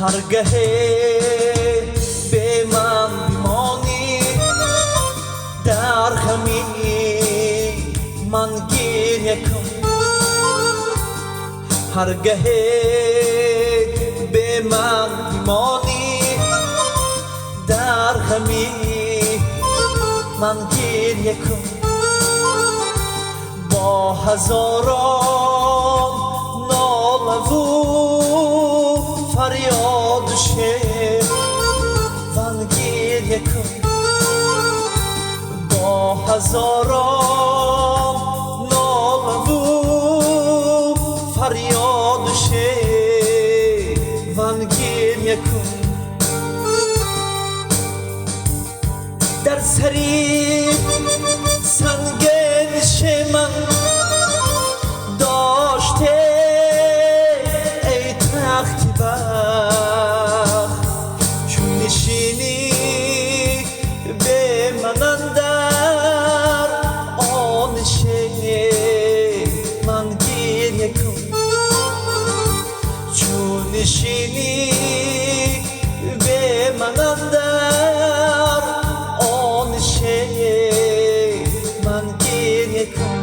هرگهی به من بمانی در غمی من گریه کن هرگهی به من بمانی در غمی من گریه کن با هزاران ناله و فریاد من گریه کن با هزاران ناله و فریاد من گریه کن در سری سنگش من داشته ای تخت بخت چون نشینی به من اندر آن من گریه کن چون نشینی به من اندر آن من گریه کن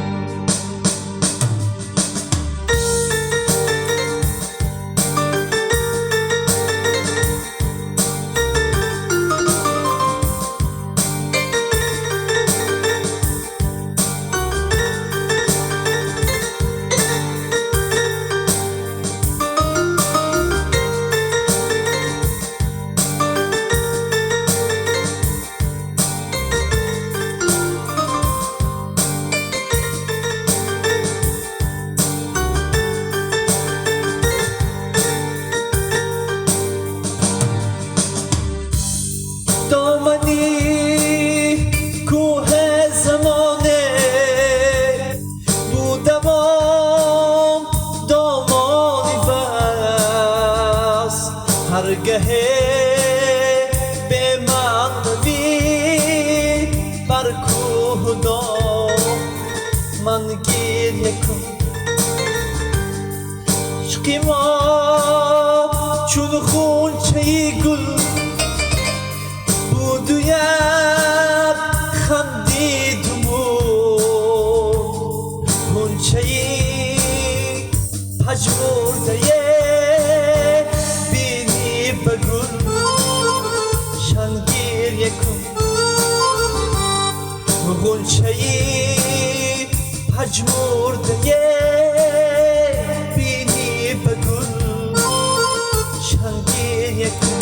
دامنی کوه زمانه بودم دامانی بس هرگهی به من روی بر کوه دام من گریه کن عشق ما چون غنچه گل بودوید خندیدمون غنچه‌ای پژمرده بینی به گل گریه کن غنچه‌ای پژمرده بینی به گل گریه کن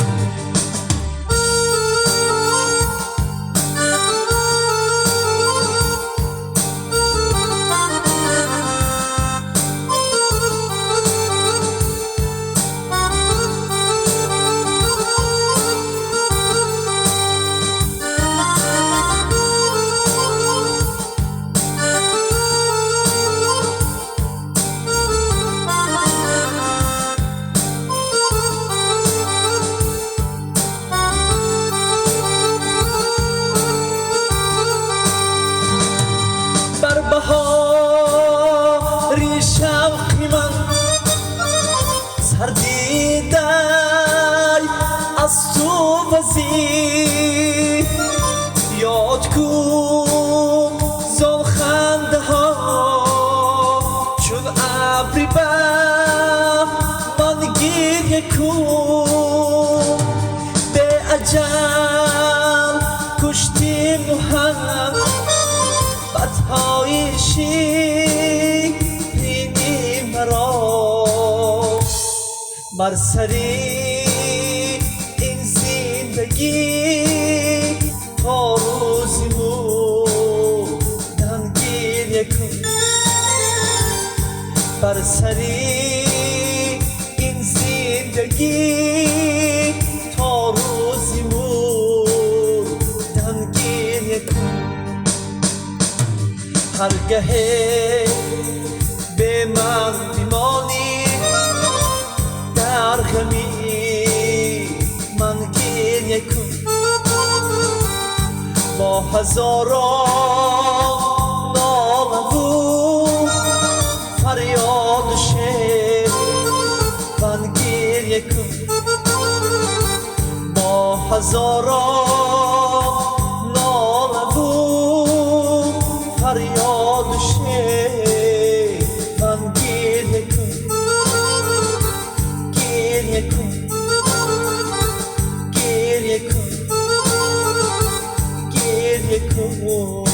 بهاری شوقی من سردیده از تو وزی یاد کن زان خنده ها چون ابری بر من گریه کن به اجل کشتیم و هم بدهای شیرینی مرا بر سری این زندگی تا روزی بودن گریه کن بر سری این زندگی تا روزی بودن گریه کن هرگهی به من بمانی در غمی من گریه کن با هزاران ناله و فریاد من گریه کن هزاران ناله و فریاد من گریه کن گریه کن گریه کن گریه کن